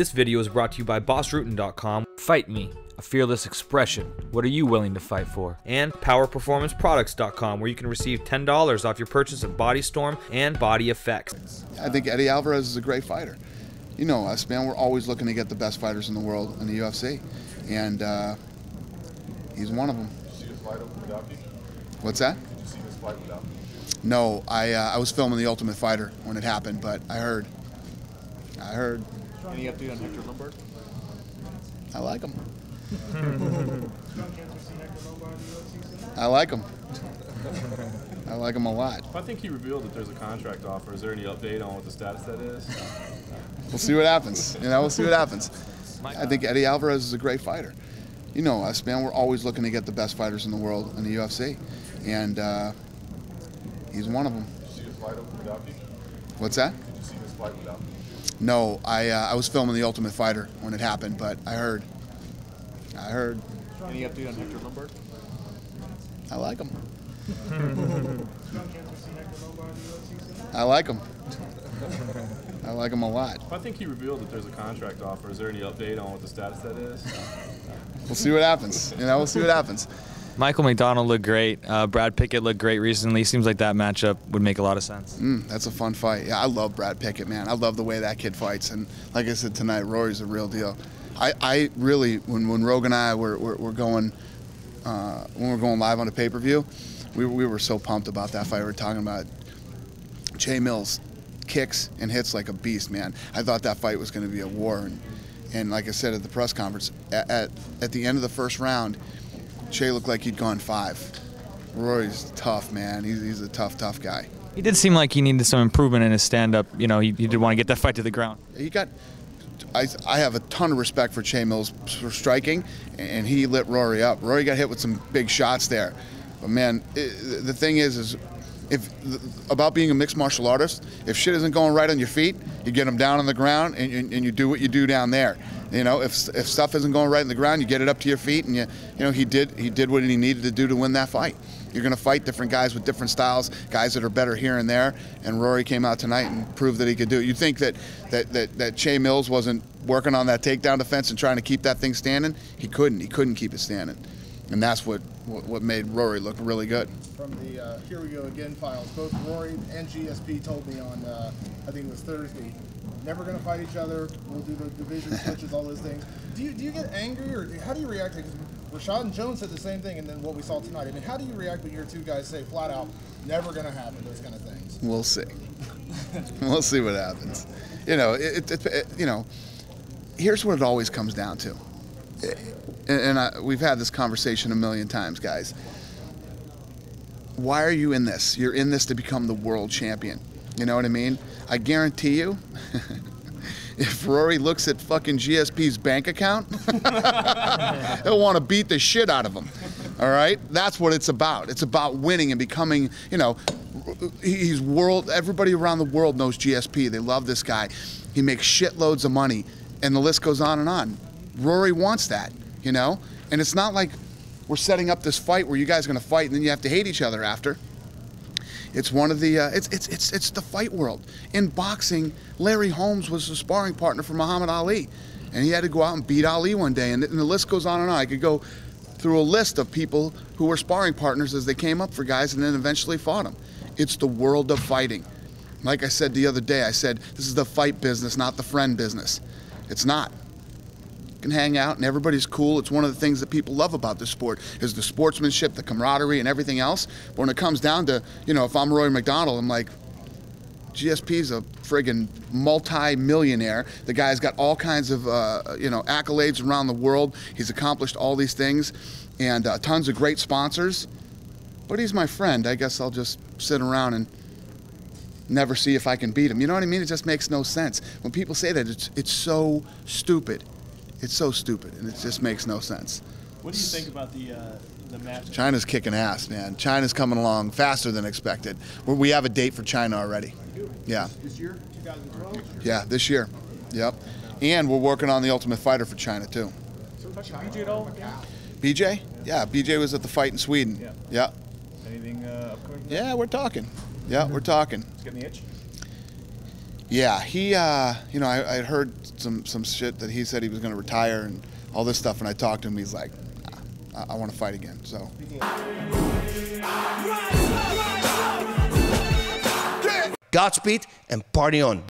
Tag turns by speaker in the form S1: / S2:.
S1: This video is brought to you by BossRootin.com.
S2: Fight me, a fearless expression. What are you willing to fight for?
S1: And PowerPerformanceProducts.com, where you can receive $10 off your purchase of Body Storm and Body Effects.
S3: I think Eddie Alvarez is a great fighter. You know us, man. We're always looking to get the best fighters in the world in the UFC, and he's one of them.
S4: Did you see this fight without me?
S3: What's that?
S4: Did you see this fight without me?
S3: No, I was filming The Ultimate Fighter when it happened, but I heard.
S5: Any update on Hector Lombard?
S3: I like him. I like him. I like him a lot.
S4: I think he revealed that there's a contract offer. Is there any update on what the status that is?
S3: We'll see what happens. You know, we'll see what happens. I think Eddie Alvarez is a great fighter. You know us, man. We're always looking to get the best fighters in the world in the UFC, and he's one of them.
S4: Did you see this fight without me?
S3: What's that?
S4: Did you see this fight without me?
S3: No, I was filming The Ultimate Fighter when it happened, but I heard.
S5: Any update on Hector Lombard?
S3: I like him. I like him. I like him a lot.
S4: I think he revealed that there's a contract offer. Is there any update on what the status that is?
S3: We'll see what happens. You know, we'll see what happens.
S2: Michael McDonald looked great. Brad Pickett looked great recently. Seems like that matchup would make a lot of sense.
S3: That's a fun fight. Yeah, I love Brad Pickett, man. I love the way that kid fights. And like I said tonight, Rory's a real deal. I really, when Rogue and I were going, when we were going live on the pay-per-view, we were so pumped about that fight. We were talking about Che Mills kicks and hits like a beast, man. I thought that fight was going to be a war. And like I said at the press conference, at the end of the first round, Che looked like he'd gone 5. Rory's tough, man. He's a tough guy.
S2: He did seem like he needed some improvement in his stand-up. You know, he did want to get that fight to the ground.
S3: I have a ton of respect for Che Mills for striking, and he lit Rory up. Rory got hit with some big shots there. But man, the thing is about being a mixed martial artist, if shit isn't going right on your feet, you get them down on the ground and you do what you do down there. You know, if stuff isn't going right on the ground, you get it up to your feet, and you know he did what he needed to do to win that fight. You're going to fight different guys with different styles, guys that are better here and there, and Rory came out tonight and proved that he could do it. You think that Che Mills wasn't working on that takedown defense and trying to keep that thing standing? He couldn't keep it standing, and that's what made Rory look really good.
S6: From the Here We Go Again files, both Rory and GSP told me on, I think it was Thursday, never going to fight each other, we'll do the division switches, all those things. Do you get angry, or how do you react to it? Because Rashad and Jones said the same thing, and then what we saw tonight. I mean, how do you react when your two guys say flat out, never going to happen, those kind of things?
S3: We'll see. We'll see what happens. You know, you know, here's what it always comes down to. And we've had this conversation a million times, guys. Why are you in this? You're in this to become the world champion. You know what I mean? I guarantee you, if Rory looks at fucking GSP's bank account, he'll want to beat the shit out of him. All right? That's what it's about. It's about winning and becoming, you know, he's world, everybody around the world knows GSP. They love this guy. He makes shitloads of money, and the list goes on and on. Rory wants that, you know? And it's not like we're setting up this fight where you guys are going to fight and then you have to hate each other after. It's one of the, it's the fight world. In boxing, Larry Holmes was a sparring partner for Muhammad Ali, and he had to go out and beat Ali one day, and the list goes on and on. I could go through a list of people who were sparring partners as they came up for guys and then eventually fought them. It's the world of fighting. Like I said the other day, I said, this is the fight business, not the friend business. It's not. Can hang out and everybody's cool. It's one of the things that people love about this sport is the sportsmanship, the camaraderie, and everything else. But when it comes down to, you know, if I'm Rory McDonald, I'm like, GSP's a friggin' multi-millionaire. The guy's got all kinds of, you know, accolades around the world. He's accomplished all these things and tons of great sponsors. But he's my friend. I guess I'll just sit around and never see if I can beat him. You know what I mean? It just makes no sense. When people say that, it's so stupid. It's so stupid, and it just makes no sense.
S5: What do you think about the match?
S3: China's kicking ass, man. China's coming along faster than expected. We have a date for China already. Yeah.
S6: This year, 2012?
S3: Yeah, this year. Yep. And we're working on the Ultimate Fighter for China, too.
S5: Touch BJ at all?
S3: BJ? Yeah, BJ was at the fight in Sweden. Yeah.
S5: Anything upcoming?
S3: Yeah, we're talking. Yeah, we're talking.
S5: It's getting the itch?
S3: Yeah, he, you know, I heard some shit that he said he was going to retire and all this stuff, and I talked to him. He's like, I want to fight again. So.
S7: Godspeed and party on.